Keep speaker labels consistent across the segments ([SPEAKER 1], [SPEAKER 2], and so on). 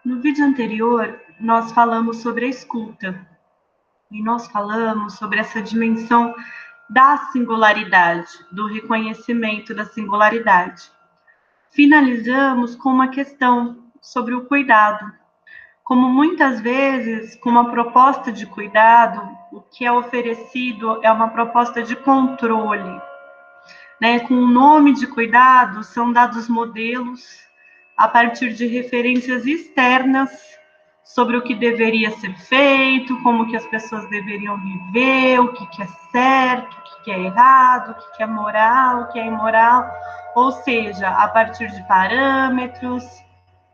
[SPEAKER 1] No vídeo anterior, nós falamos sobre a escuta, e nós falamos sobre essa dimensão da singularidade, do reconhecimento da singularidade. Finalizamos com uma questão sobre o cuidado. Como muitas vezes, com uma proposta de cuidado, o que é oferecido é uma proposta de controle. Com o nome de cuidado, são dados modelos a partir de referências externas sobre o que deveria ser feito, como que as pessoas deveriam viver, o que é certo, o que é errado, o que é moral, o que é imoral, ou seja, a partir de parâmetros,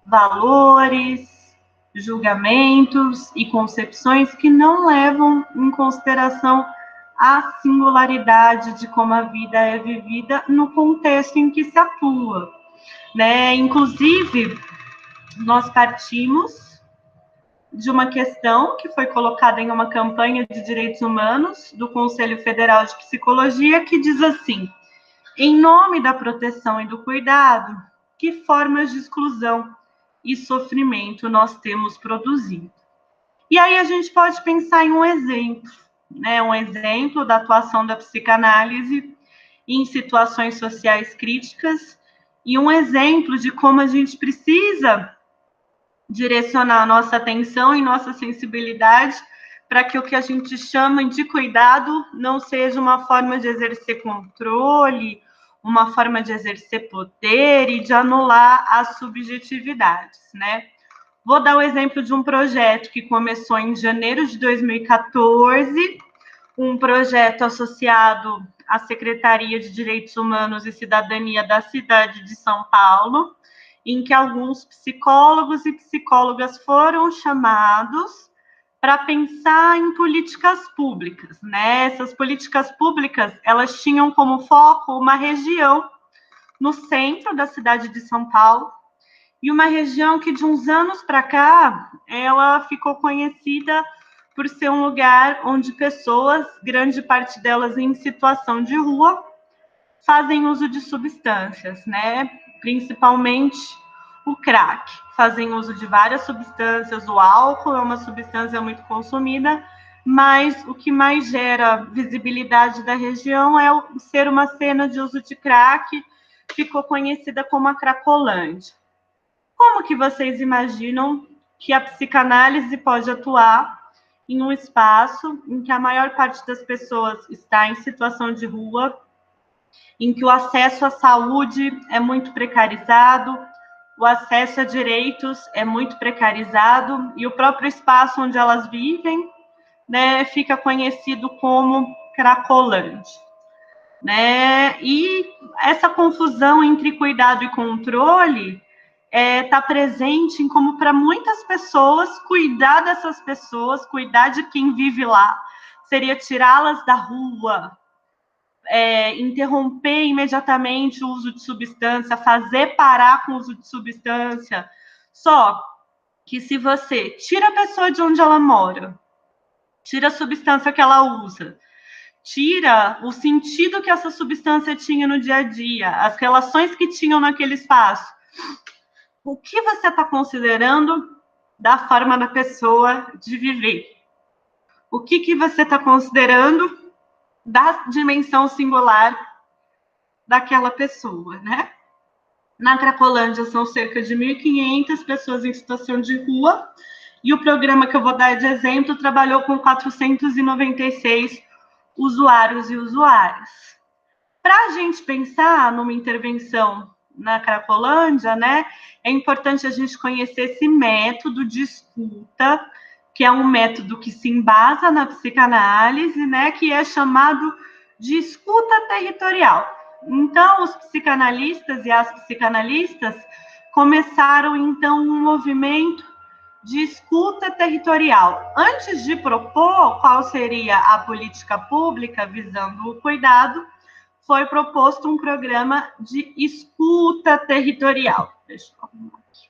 [SPEAKER 1] valores, julgamentos e concepções que não levam em consideração a singularidade de como a vida é vivida no contexto em que se atua. Inclusive, nós partimos de uma questão que foi colocada em uma campanha de direitos humanos do Conselho Federal de Psicologia, que diz assim: em nome da proteção e do cuidado, que formas de exclusão e sofrimento nós temos produzido? E aí a gente pode pensar em um exemplo, um exemplo da atuação da psicanálise em situações sociais críticas e um exemplo de como a gente precisa direcionar a nossa atenção e nossa sensibilidade para que o que a gente chama de cuidado não seja uma forma de exercer controle, uma forma de exercer poder e de anular as subjetividades, Vou dar o exemplo de um projeto que começou em janeiro de 2014, um projeto associado à Secretaria de Direitos Humanos e Cidadania da cidade de São Paulo, em que alguns psicólogos e psicólogas foram chamados para pensar em políticas públicas, Essas políticas públicas, elas tinham como foco uma região no centro da cidade de São Paulo, e uma região que de uns anos para cá, ela ficou conhecida por ser um lugar onde pessoas, grande parte delas em situação de rua, fazem uso de substâncias, Principalmente o crack. Fazem uso de várias substâncias, o álcool é uma substância muito consumida, mas o que mais gera visibilidade da região é ser uma cena de uso de crack, ficou conhecida como a Cracolândia. Como que vocês imaginam que a psicanálise pode atuar em um espaço em que a maior parte das pessoas está em situação de rua, em que o acesso à saúde é muito precarizado, o acesso a direitos é muito precarizado e o próprio espaço onde elas vivem, fica conhecido como Cracolândia, E essa confusão entre cuidado e controle está presente em como para muitas pessoas, cuidar dessas pessoas, cuidar de quem vive lá, seria tirá-las da rua, interromper imediatamente o uso de substância, fazer parar com o uso de substância. Só que se você tira a pessoa de onde ela mora, tira a substância que ela usa, tira o sentido que essa substância tinha no dia a dia, as relações que tinham naquele espaço, o que você está considerando da forma da pessoa de viver? O que você está considerando da dimensão singular daquela pessoa, Na Cracolândia são cerca de 1.500 pessoas em situação de rua, e o programa que eu vou dar de exemplo trabalhou com 496 usuários e usuárias. Para a gente pensar numa intervenção na Cracolândia, é importante a gente conhecer esse método de escuta, que é um método que se embasa na psicanálise, que é chamado de escuta territorial. Então, os psicanalistas e as psicanalistas começaram, então, um movimento de escuta territorial. Antes de propor qual seria a política pública visando o cuidado, foi proposto um programa de escuta territorial. Deixa eu arrumar aqui.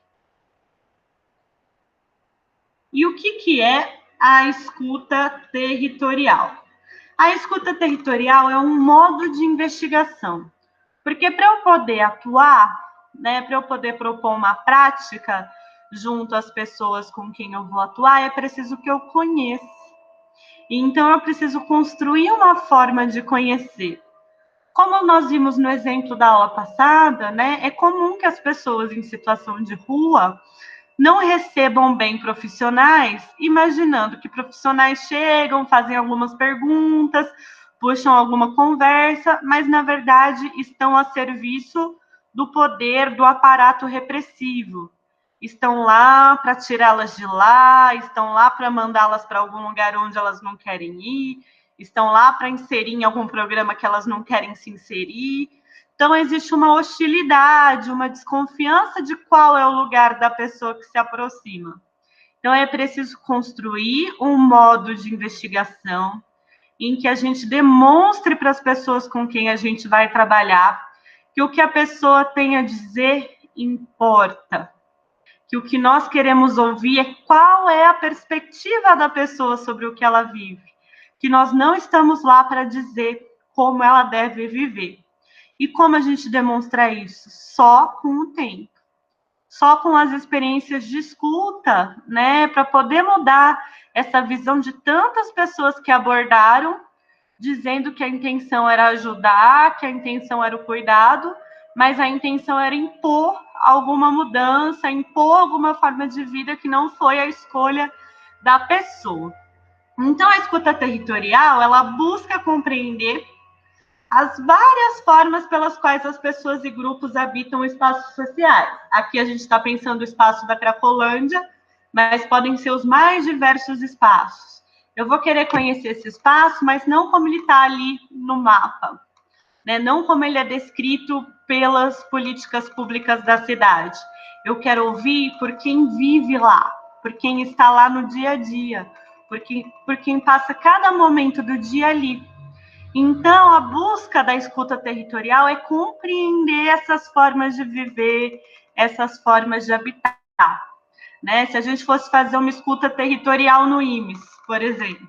[SPEAKER 1] E o que é a escuta territorial? A escuta territorial é um modo de investigação, porque para eu poder atuar, para eu poder propor uma prática, junto às pessoas com quem eu vou atuar, é preciso que eu conheça. Então, eu preciso construir uma forma de conhecer. Como nós vimos no exemplo da aula passada, né, é comum que as pessoas em situação de rua não recebam bem profissionais, imaginando que profissionais chegam, fazem algumas perguntas, puxam alguma conversa, mas na verdade estão a serviço do poder do aparato repressivo. Estão lá para tirá-las de lá, estão lá para mandá-las para algum lugar onde elas não querem ir, estão lá para inserir em algum programa que elas não querem se inserir. Então, existe uma hostilidade, uma desconfiança de qual é o lugar da pessoa que se aproxima. Então, é preciso construir um modo de investigação em que a gente demonstre para as pessoas com quem a gente vai trabalhar que o que a pessoa tem a dizer importa, que o que nós queremos ouvir é qual é a perspectiva da pessoa sobre o que ela vive, que nós não estamos lá para dizer como ela deve viver. E como a gente demonstra isso? Só com o tempo, só com as experiências de escuta, né, para poder mudar essa visão de tantas pessoas que abordaram, dizendo que a intenção era ajudar, que a intenção era o cuidado, mas a intenção era impor alguma mudança, impor alguma forma de vida que não foi a escolha da pessoa. Então, a escuta territorial, ela busca compreender as várias formas pelas quais as pessoas e grupos habitam espaços sociais. Aqui a gente está pensando o espaço da Cracolândia, mas podem ser os mais diversos espaços. Eu vou querer conhecer esse espaço, mas não como ele está ali no mapa, né? Não como ele é descrito pelas políticas públicas da cidade. Eu quero ouvir por quem vive lá, por quem está lá no dia a dia, por quem passa cada momento do dia ali. Então, a busca da escuta territorial é compreender essas formas de viver, essas formas de habitar, né? Se a gente fosse fazer uma escuta territorial no IMES, por exemplo,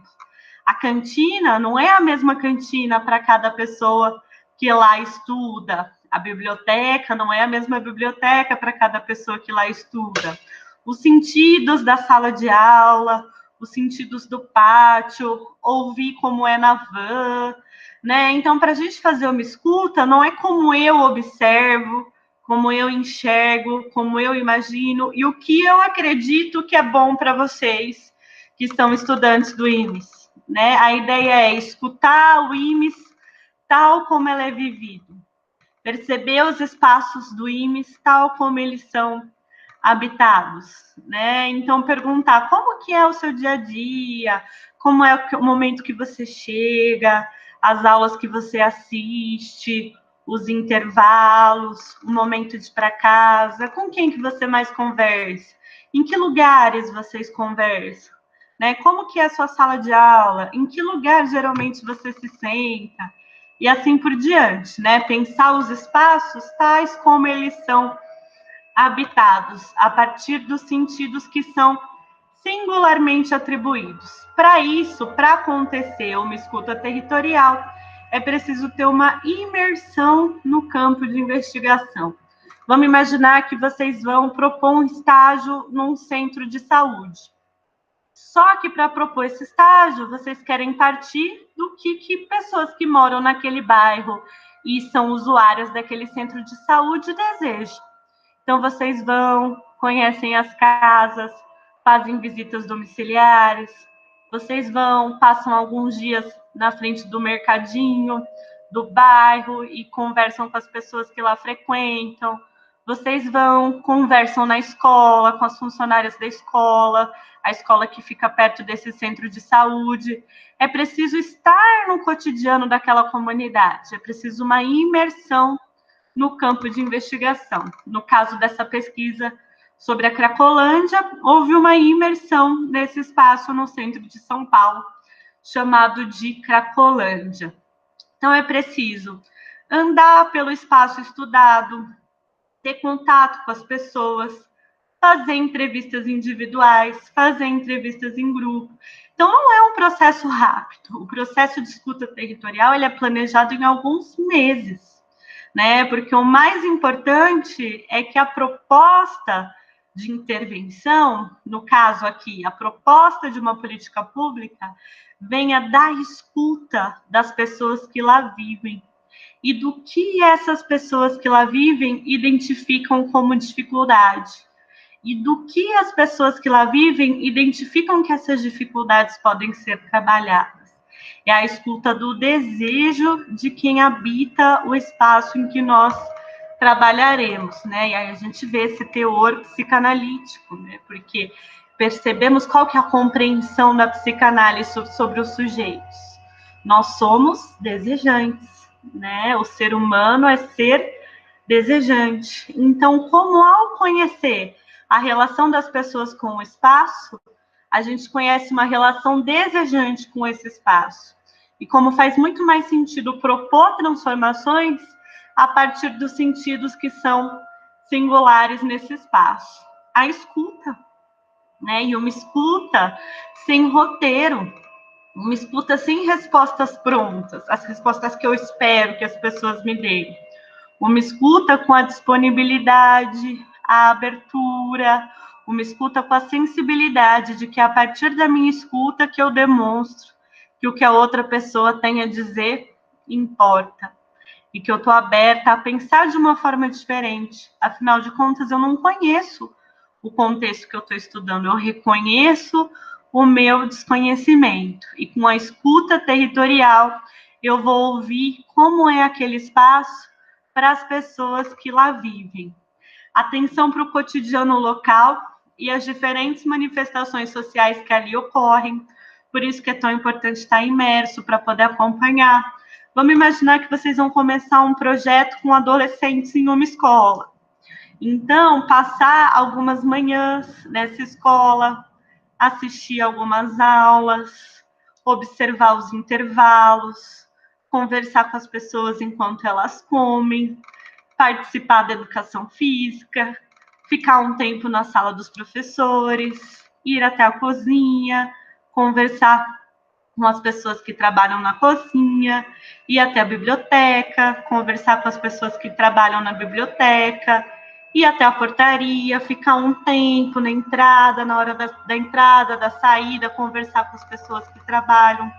[SPEAKER 1] a cantina não é a mesma cantina para cada pessoa que lá estuda, a biblioteca não é a mesma biblioteca para cada pessoa que lá estuda. Os sentidos da sala de aula, os sentidos do pátio, ouvir como é na van, né? Então, para a gente fazer uma escuta, não é como eu observo, como eu enxergo, como eu imagino e o que eu acredito que é bom para vocês que são estudantes do IMES, né? A ideia é escutar o IMES tal como ele é vivido, perceber os espaços do IMES tal como eles são habitados, né? Então, perguntar como que é o seu dia a dia, como é o momento que você chega, as aulas que você assiste, os intervalos, o momento de ir para casa, com quem que você mais conversa, em que lugares vocês conversam, né? Como que é a sua sala de aula, em que lugar geralmente você se senta, e assim por diante, né? Pensar os espaços tais como eles são habitados, a partir dos sentidos que são singularmente atribuídos. Para isso, para acontecer uma escuta territorial, é preciso ter uma imersão no campo de investigação. Vamos imaginar que vocês vão propor um estágio num centro de saúde. Só que para propor esse estágio, vocês querem partir do que pessoas que moram naquele bairro e são usuárias daquele centro de saúde desejam. Então, vocês vão, conhecem as casas, fazem visitas domiciliares, vocês vão, passam alguns dias na frente do mercadinho, do bairro e conversam com as pessoas que lá frequentam. Vocês vão, conversam na escola, com as funcionárias da escola, a escola que fica perto desse centro de saúde. É preciso estar no cotidiano daquela comunidade, é preciso uma imersão no campo de investigação. No caso dessa pesquisa sobre a Cracolândia, houve uma imersão nesse espaço no centro de São Paulo, chamado de Cracolândia. Então, é preciso andar pelo espaço estudado, ter contato com as pessoas, fazer entrevistas individuais, fazer entrevistas em grupo. Então, não é um processo rápido. O processo de escuta territorial ele é planejado em alguns meses, né? Porque o mais importante é que a proposta de intervenção, no caso aqui, a proposta de uma política pública, venha da escuta das pessoas que lá vivem e do que essas pessoas que lá vivem identificam como dificuldade e do que as pessoas que lá vivem identificam que essas dificuldades podem ser trabalhadas. É a escuta do desejo de quem habita o espaço em que nós trabalharemos, né? E aí a gente vê esse teor psicanalítico, né? Porque percebemos qual que é a compreensão da psicanálise sobre os sujeitos. Nós somos desejantes, né? O ser humano é ser desejante. Então, como ao conhecer a relação das pessoas com o espaço, a gente conhece uma relação desejante com esse espaço. E como faz muito mais sentido propor transformações a partir dos sentidos que são singulares nesse espaço. A escuta, né? E uma escuta sem roteiro, uma escuta sem respostas prontas, as respostas que eu espero que as pessoas me deem. Uma escuta com a disponibilidade, a abertura, uma escuta com a sensibilidade de que a partir da minha escuta que eu demonstro que o que a outra pessoa tem a dizer importa. E que eu estou aberta a pensar de uma forma diferente. Afinal de contas, eu não conheço o contexto que eu estou estudando, eu reconheço o meu desconhecimento. E com a escuta territorial, eu vou ouvir como é aquele espaço para as pessoas que lá vivem. Atenção para o cotidiano local e as diferentes manifestações sociais que ali ocorrem. Por isso que é tão importante estar imerso para poder acompanhar. Vamos imaginar que vocês vão começar um projeto com adolescentes em uma escola. Então, passar algumas manhãs nessa escola, assistir algumas aulas, observar os intervalos, conversar com as pessoas enquanto elas comem, participar da educação física, ficar um tempo na sala dos professores, ir até a cozinha, conversar com as pessoas que trabalham na cozinha, ir até a biblioteca, conversar com as pessoas que trabalham na biblioteca, ir até a portaria, ficar um tempo na entrada, na hora da entrada, da saída, conversar com as pessoas que trabalham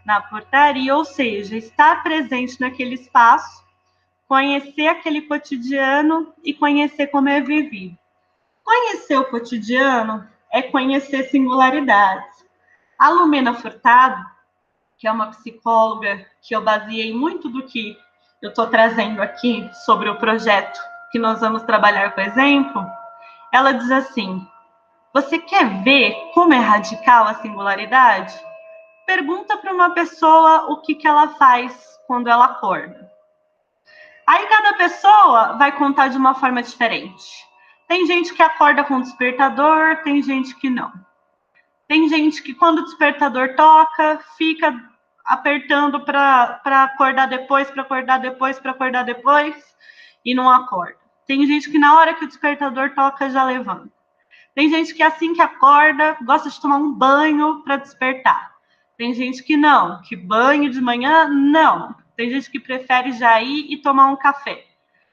[SPEAKER 1] na portaria, ou seja, estar presente naquele espaço, conhecer aquele cotidiano e conhecer como é vivido. Conhecer o cotidiano é conhecer singularidades. A Lumena Furtado, que é uma psicóloga que eu baseei muito do que eu estou trazendo aqui sobre o projeto que nós vamos trabalhar com exemplo, ela diz assim: você quer ver como é radical a singularidade? Pergunta para uma pessoa o que ela faz quando ela acorda. Aí cada pessoa vai contar de uma forma diferente. Tem gente que acorda com despertador, tem gente que não. Tem gente que quando o despertador toca, fica apertando para acordar depois, para acordar depois, para acordar depois, e não acorda. Tem gente que na hora que o despertador toca, já levanta. Tem gente que assim que acorda, gosta de tomar um banho para despertar. Tem gente que não, que banho de manhã, não. Tem gente que prefere já ir e tomar um café.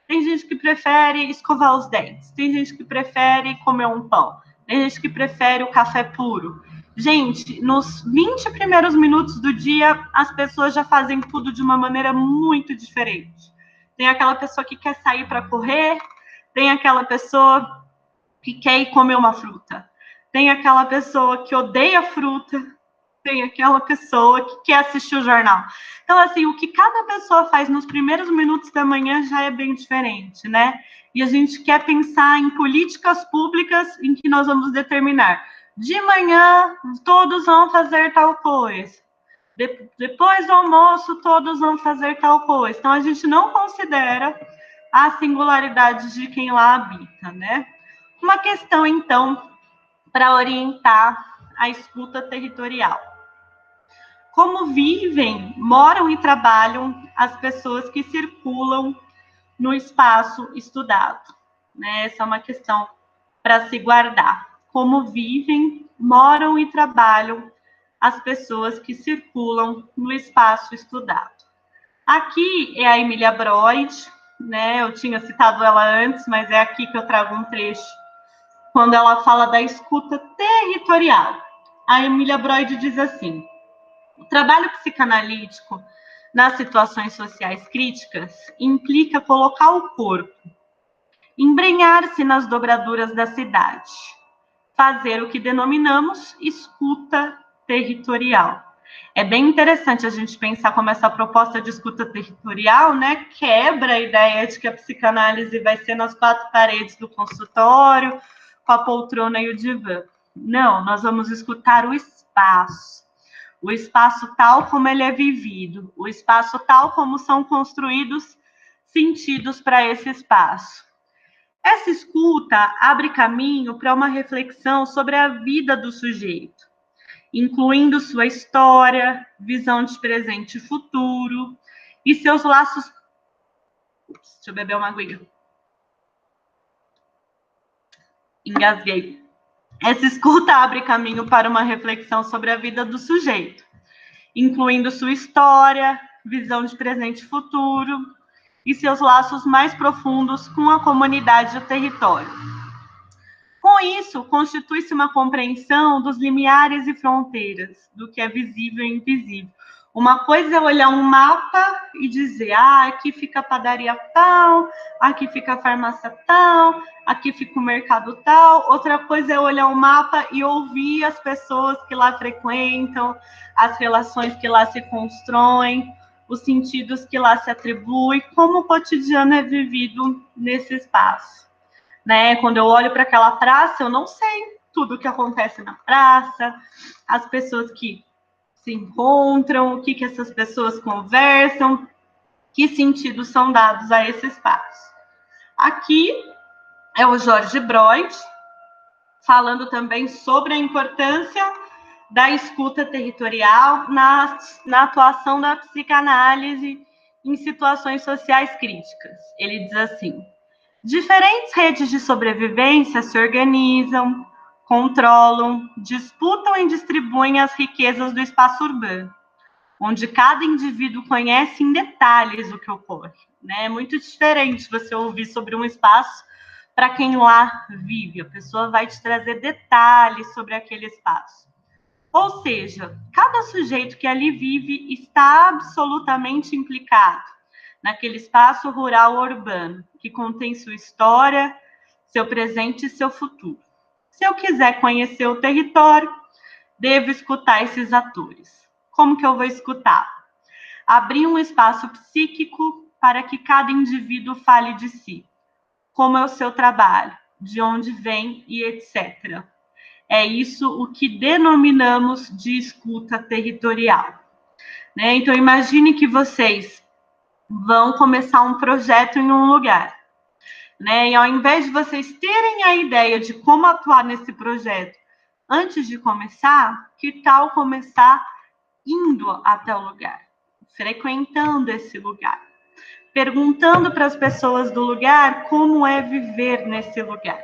[SPEAKER 1] Tem gente que prefere escovar os dentes. Tem gente que prefere comer um pão. Tem gente que prefere o café puro. Gente, nos 20 primeiros minutos do dia, as pessoas já fazem tudo de uma maneira muito diferente. Tem aquela pessoa que quer sair para correr, tem aquela pessoa que quer ir comer uma fruta, tem aquela pessoa que odeia fruta, tem aquela pessoa que quer assistir o jornal. Então, assim, o que cada pessoa faz nos primeiros minutos da manhã já é bem diferente, né? E a gente quer pensar em políticas públicas em que nós vamos determinar. De manhã, todos vão fazer tal coisa. Depois do almoço, todos vão fazer tal coisa. Então, a gente não considera a singularidade de quem lá habita, né? Uma questão, então, para orientar a escuta territorial. Como vivem, moram e trabalham as pessoas que circulam no espaço estudado? Né? Essa é uma questão para se guardar. Como vivem, moram e trabalham as pessoas que circulam no espaço estudado? Aqui é a Emília Broid, né? Eu tinha citado ela antes, mas é aqui que eu trago um trecho quando ela fala da escuta territorial. A Emília Broide diz assim: o trabalho psicanalítico nas situações sociais críticas implica colocar o corpo, embrenhar-se nas dobraduras da cidade, fazer o que denominamos escuta territorial. É bem interessante a gente pensar como essa proposta de escuta territorial, né, quebra a ideia de que a psicanálise vai ser nas quatro paredes do consultório, com a poltrona e o divã. Não, nós vamos escutar o espaço tal como ele é vivido, o espaço tal como são construídos sentidos para esse espaço. Essa escuta abre caminho para uma reflexão sobre a vida do sujeito, incluindo sua história, visão de presente e futuro e seus laços. Deixa eu beber uma aguinha. Engasguei. Essa escuta abre caminho para uma reflexão sobre a vida do sujeito, incluindo sua história, visão de presente e futuro e seus laços mais profundos com a comunidade e o território. Com isso, constitui-se uma compreensão dos limiares e fronteiras, do que é visível e invisível. Uma coisa é olhar um mapa e dizer, aqui fica a padaria tal, aqui fica a farmácia tal, aqui fica o mercado tal. Outra coisa é olhar o mapa e ouvir as pessoas que lá frequentam, as relações que lá se constroem, os sentidos que lá se atribuem, como o cotidiano é vivido nesse espaço. Né? Quando eu olho para aquela praça, eu não sei tudo o que acontece na praça, as pessoas que se encontram, o que essas pessoas conversam, que sentidos são dados a esse espaço. Aqui é o Jorge Broide, falando também sobre a importância da escuta territorial na atuação da psicanálise em situações sociais críticas. Ele diz assim: diferentes redes de sobrevivência se organizam, controlam, disputam e distribuem as riquezas do espaço urbano, onde cada indivíduo conhece em detalhes o que ocorre. Né? É muito diferente você ouvir sobre um espaço para quem lá vive. A pessoa vai te trazer detalhes sobre aquele espaço. Ou seja, cada sujeito que ali vive está absolutamente implicado naquele espaço rural ou urbano, que contém sua história, seu presente e seu futuro. Se eu quiser conhecer o território, devo escutar esses atores. Como que eu vou escutar? Abrir um espaço psíquico para que cada indivíduo fale de si. Como é o seu trabalho, de onde vem e etc. É isso o que denominamos de escuta territorial. Né? Então, imagine que vocês vão começar um projeto em um lugar. Né? E ao invés de vocês terem a ideia de como atuar nesse projeto antes de começar, que tal começar indo até o lugar, frequentando esse lugar, perguntando para as pessoas do lugar como é viver nesse lugar,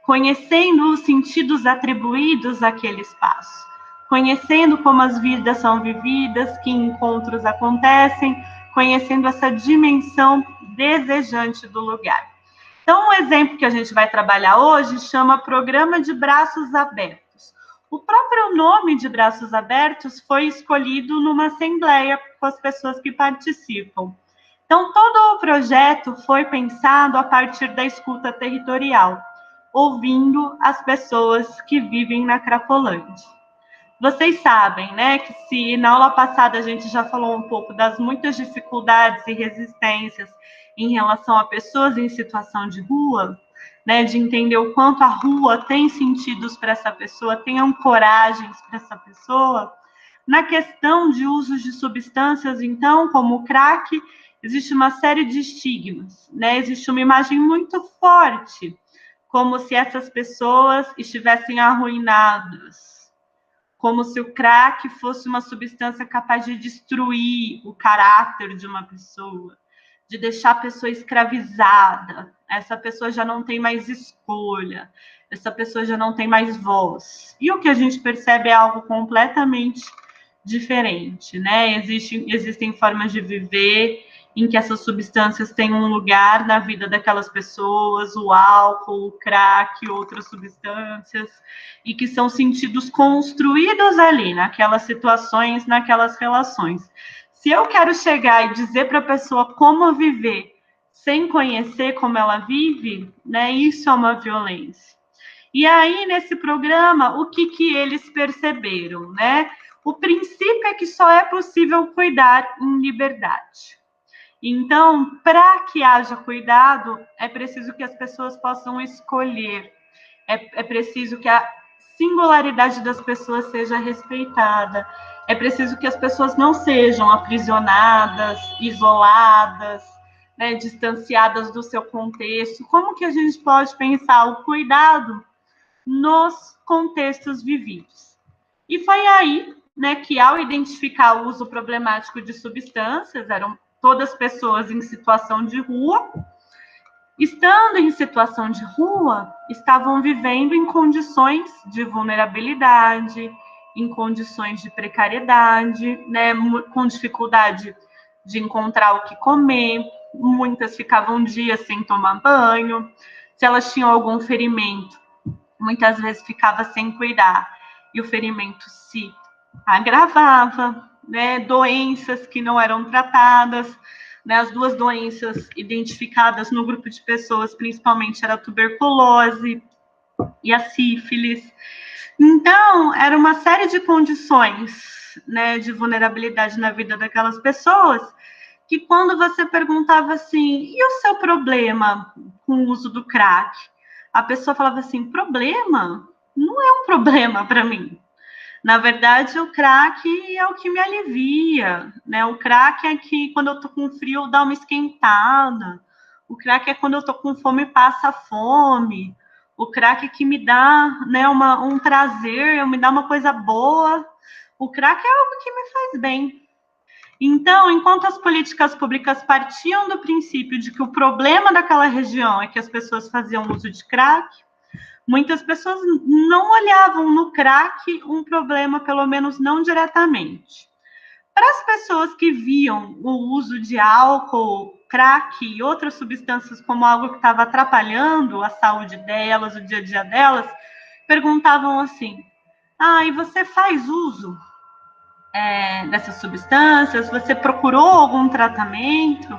[SPEAKER 1] conhecendo os sentidos atribuídos àquele espaço, conhecendo como as vidas são vividas, que encontros acontecem, conhecendo essa dimensão desejante do lugar. Então, um exemplo que a gente vai trabalhar hoje chama Programa de Braços Abertos. O próprio nome de Braços Abertos foi escolhido numa assembleia com as pessoas que participam. Então, todo o projeto foi pensado a partir da escuta territorial, ouvindo as pessoas que vivem na Cracolândia. Vocês sabem, né, que se na aula passada a gente já falou um pouco das muitas dificuldades e resistências em relação a pessoas em situação de rua, né, de entender o quanto a rua tem sentidos para essa pessoa, tem ancoragens para essa pessoa. Na questão de usos de substâncias, então, como o crack, existe uma série de estigmas, né? Existe uma imagem muito forte, como se essas pessoas estivessem arruinadas, como se o crack fosse uma substância capaz de destruir o caráter de uma pessoa, de deixar a pessoa escravizada. Essa pessoa já não tem mais escolha, essa pessoa já não tem mais voz. E o que a gente percebe é algo completamente diferente, né? Existem formas de viver em que essas substâncias têm um lugar na vida daquelas pessoas, o álcool, o crack, outras substâncias, e que são sentidos construídos ali, naquelas situações, naquelas relações. Se eu quero chegar e dizer para a pessoa como viver sem conhecer como ela vive, né, isso é uma violência. E aí, nesse programa, o que eles perceberam, né? O princípio é que só é possível cuidar em liberdade. Então, para que haja cuidado, é preciso que as pessoas possam escolher, é preciso que a singularidade das pessoas seja respeitada, é preciso que as pessoas não sejam aprisionadas, isoladas, né, distanciadas do seu contexto. Como que a gente pode pensar o cuidado nos contextos vividos? E foi aí, né, que ao identificar o uso problemático de substâncias, eram todas pessoas em situação de rua, estando em situação de rua, estavam vivendo em condições de vulnerabilidade, em condições de precariedade, né, com dificuldade de encontrar o que comer, muitas ficavam dias sem tomar banho, se elas tinham algum ferimento, muitas vezes ficava sem cuidar, e o ferimento se agravava, né, doenças que não eram tratadas, né, as duas doenças identificadas no grupo de pessoas, principalmente, era a tuberculose e a sífilis. Então, era uma série de condições, né, de vulnerabilidade na vida daquelas pessoas, que quando você perguntava assim, e o seu problema com o uso do crack? A pessoa falava assim, problema? Não é um problema para mim. Na verdade, o crack é o que me alivia, né? O crack é que quando eu tô com frio dá uma esquentada. O crack é quando eu tô com fome passa fome. O crack é que me dá, né, um prazer, me dá uma coisa boa. O crack é algo que me faz bem. Então, enquanto as políticas públicas partiam do princípio de que o problema daquela região é que as pessoas faziam uso de crack, muitas pessoas não olhavam no crack um problema, pelo menos não diretamente. Para as pessoas que viam o uso de álcool, crack e outras substâncias como algo que estava atrapalhando a saúde delas, o dia a dia delas, perguntavam assim: ah, e você faz uso dessas substâncias? Você procurou algum tratamento?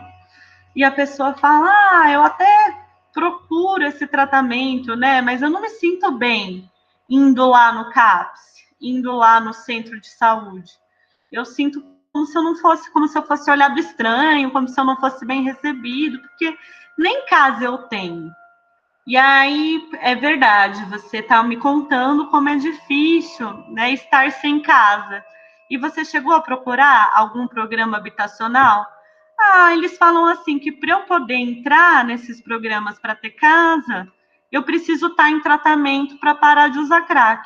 [SPEAKER 1] E a pessoa fala: ah, eu até procuro esse tratamento, né? Mas eu não me sinto bem indo lá no CAPS, indo lá no centro de saúde. Eu sinto como se eu não fosse, como se eu fosse olhado estranho, como se eu não fosse bem recebido, porque nem casa eu tenho. E aí, é verdade, você está me contando como é difícil, né, estar sem casa. E você chegou a procurar algum programa habitacional? Ah, eles falam assim que para eu poder entrar nesses programas para ter casa, eu preciso estar em tratamento para parar de usar crack.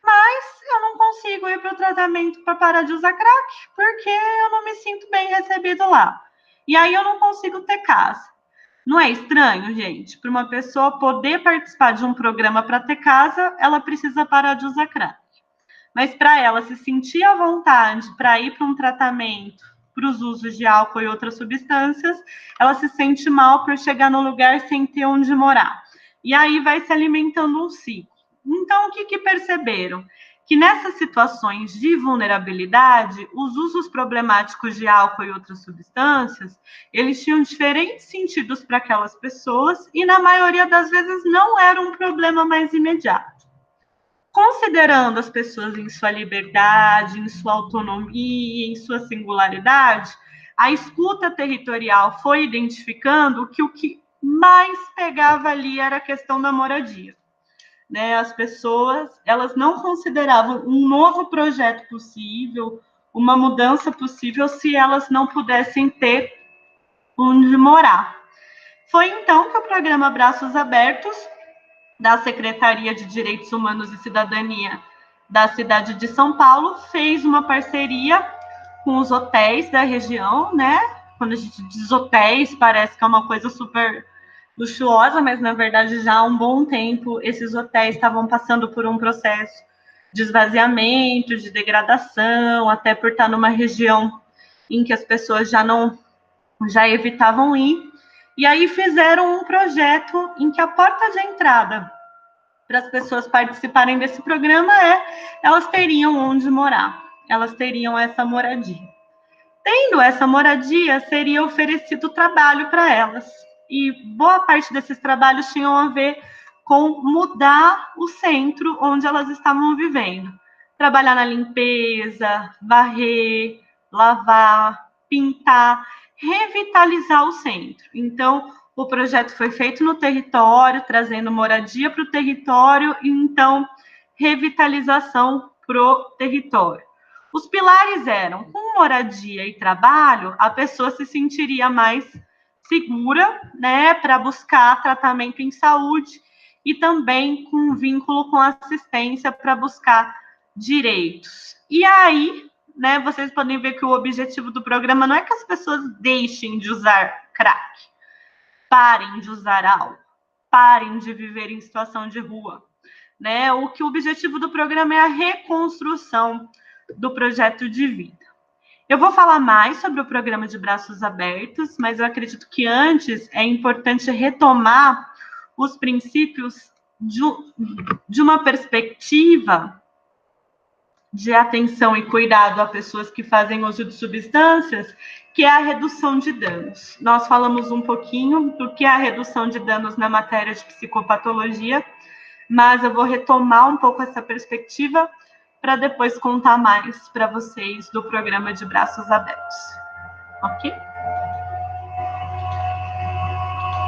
[SPEAKER 1] Mas eu não consigo ir para o tratamento para parar de usar crack, porque eu não me sinto bem recebido lá. E aí eu não consigo ter casa. Não é estranho, gente? Para uma pessoa poder participar de um programa para ter casa, ela precisa parar de usar crack. Mas para ela se sentir à vontade para ir para um tratamento para os usos de álcool e outras substâncias, ela se sente mal por chegar no lugar sem ter onde morar. E aí vai se alimentando um ciclo. Então, o que perceberam? Que nessas situações de vulnerabilidade, os usos problemáticos de álcool e outras substâncias, eles tinham diferentes sentidos para aquelas pessoas e, na maioria das vezes, não era um problema mais imediato. Considerando as pessoas em sua liberdade, em sua autonomia, em sua singularidade, a escuta territorial foi identificando que o que mais pegava ali era a questão da moradia. Né? As pessoas, elas não consideravam um novo projeto possível, uma mudança possível, se elas não pudessem ter onde morar. Foi então que o programa Braços Abertos, da Secretaria de Direitos Humanos e Cidadania da cidade de São Paulo, fez uma parceria com os hotéis da região, né? Quando a gente diz hotéis, parece que é uma coisa super luxuosa, mas na verdade já há um bom tempo esses hotéis estavam passando por um processo de esvaziamento, de degradação, até por estar numa região em que as pessoas já não já evitavam ir, e aí fizeram um projeto em que a porta de entrada para as pessoas participarem desse programa elas teriam onde morar, elas teriam essa moradia. Tendo essa moradia, seria oferecido trabalho para elas. E boa parte desses trabalhos tinham a ver com mudar o centro onde elas estavam vivendo. Trabalhar na limpeza, varrer, lavar, pintar, revitalizar o centro. Então, o projeto foi feito no território, trazendo moradia para o território e, então, revitalização para o território. Os pilares eram, com moradia e trabalho, a pessoa se sentiria mais segura, né, para buscar tratamento em saúde e também com um vínculo com assistência para buscar direitos. E aí, né, vocês podem ver que o objetivo do programa não é que as pessoas deixem de usar crack, parem de usar álcool, parem de viver em situação de rua, né? O objetivo do programa é a reconstrução do projeto de vida. Eu vou falar mais sobre o programa de Braços Abertos, mas eu acredito que antes é importante retomar os princípios de uma perspectiva de atenção e cuidado a pessoas que fazem uso de substâncias, que é a redução de danos. Nós falamos um pouquinho do que é a redução de danos na matéria de psicopatologia, mas eu vou retomar um pouco essa perspectiva para depois contar mais para vocês do programa de Braços Abertos. Ok?